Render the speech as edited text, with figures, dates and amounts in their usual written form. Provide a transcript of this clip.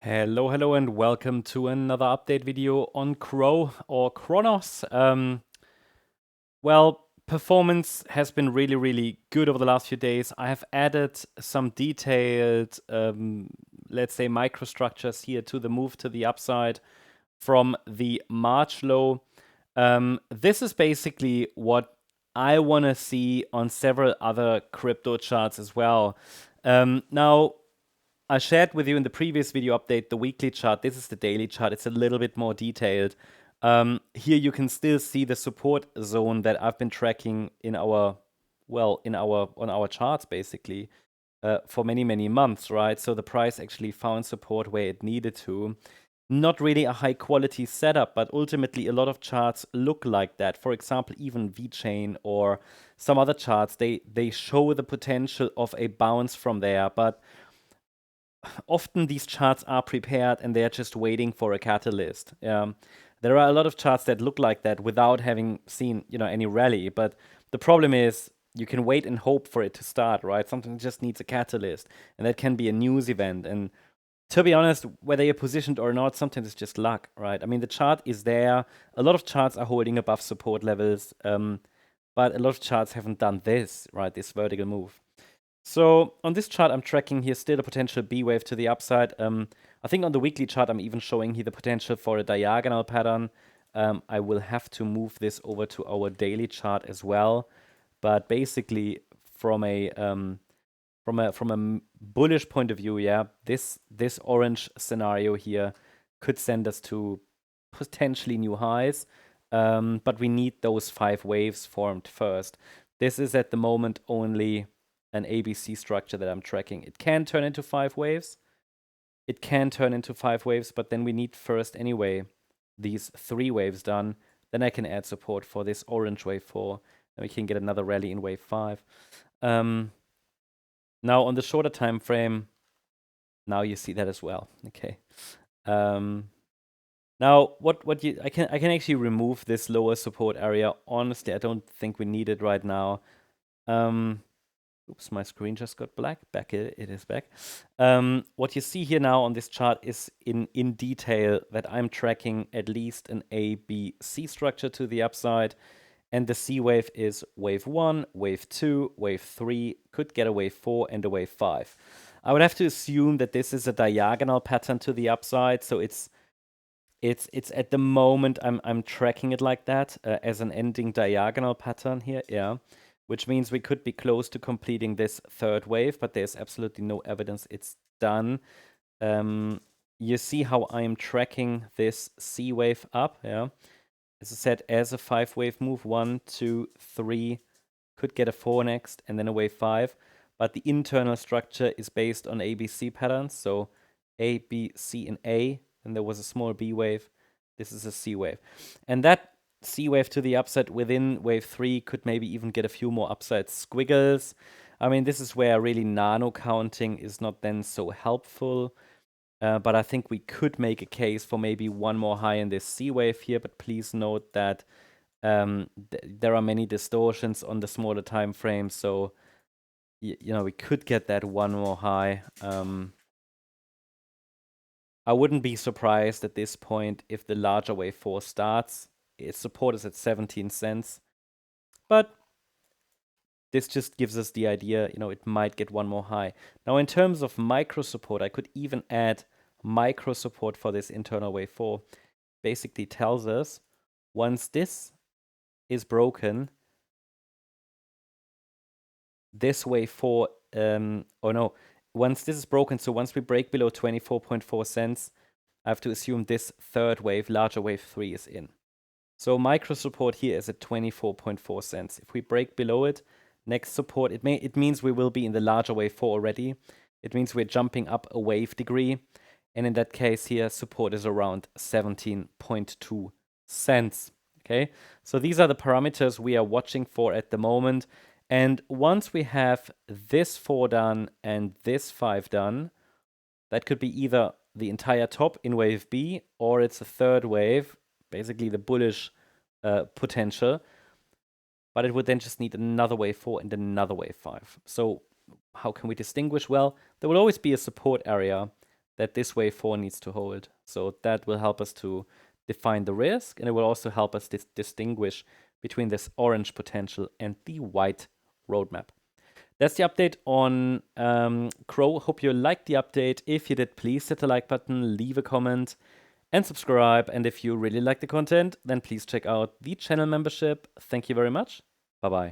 Hello, hello, and welcome to another update video on CRO or Cronos. Well, performance has been really, really good over the last few days. I have added some detailed, let's say, microstructures here to the move to the upside from the March low. This is basically what I want to see on several other crypto charts as well. Now, I shared with you in the previous video update the weekly chart. This is the daily chart. It's a little bit more detailed. Here you can still see the support zone that I've been tracking in our on our charts basically for many months, right? So the price actually found support where it needed to. Not really a high quality setup, but ultimately a lot of charts look like that. For example, even VeChain or some other charts, they show the potential of a bounce from there, but often these charts are prepared and they're just waiting for a catalyst. There are a lot of charts that look like that without having seen, any rally. But the problem is you can wait and hope for it to start, right? Something just needs a catalyst, and that can be a news event. And to be honest, whether you're positioned or not, sometimes it's just luck, right? I mean, the chart is there. A lot of charts are holding above support levels, but a lot of charts haven't done this, right? This vertical move. So on this chart, I'm tracking here still a potential B wave to the upside. I think on the weekly chart, I'm even showing here the potential for a diagonal pattern. I will have to move this over to our daily chart as well. But basically, from a bullish point of view, yeah, this orange scenario here could send us to potentially new highs. But we need those 5 waves formed first. This is at the moment only an ABC structure that I'm tracking. It can turn into 5 waves. It can turn into 5 waves, but then we need first anyway these 3 waves done. Then I can add support for this orange wave 4, and we can get another rally in wave 5. Now on the shorter time frame, now you see that as well. Okay. Now I can actually remove this lower support area. Honestly, I don't think we need it right now. Oops, my screen just got black. Back it is back. What you see here now on this chart is in detail that I'm tracking at least an A, B, C structure to the upside. And the C wave is wave 1, wave 2, wave 3, could get a wave 4 and a wave 5. I would have to assume that this is a diagonal pattern to the upside. So it's at the moment I'm tracking it like that as an ending diagonal pattern here. Yeah. Which means we could be close to completing this 3rd wave, but there's absolutely no evidence it's done. You see how I'm tracking this C wave up, yeah? As I said, as a 5-wave move, 1, 2, 3, could get a 4 next, and then a wave 5. But the internal structure is based on ABC patterns, so A, B, C, and A, and there was a small B wave. This is a C wave. And that C wave to the upside within wave 3 could maybe even get a few more upside squiggles. I mean, this is where really nano counting is not then so helpful. But I think we could make a case for maybe one more high in this C wave here. But please note that there are many distortions on the smaller time frame. So, we could get that one more high. I wouldn't be surprised at this point if the larger wave 4 starts. Its support is at 17 cents. But this just gives us the idea, it might get one more high. Now, in terms of micro support, I could even add micro support for this internal wave 4. Basically tells us once this is broken, this wave 4, once this is broken, so once we break below 24.4 cents, I have to assume this 3rd wave, larger wave 3, is in. So micro support here is at 24.4 cents. If we break below it, next support, it means we will be in the larger wave 4 already. It means we're jumping up a wave degree. And in that case here, support is around 17.2 cents. Okay, so these are the parameters we are watching for at the moment. And once we have this 4 done and this 5 done, that could be either the entire top in wave B, or it's a 3rd wave, basically the bullish potential. But it would then just need another wave 4 and another wave 5. So how can we distinguish? Well, there will always be a support area that this wave 4 needs to hold. So that will help us to define the risk, and it will also help us distinguish between this orange potential and the white roadmap. That's the update on CRO. Hope you liked the update. If you did, please hit the like button, leave a comment, and subscribe. And if you really like the content, then please check out the channel membership. Thank you very much. Bye-bye.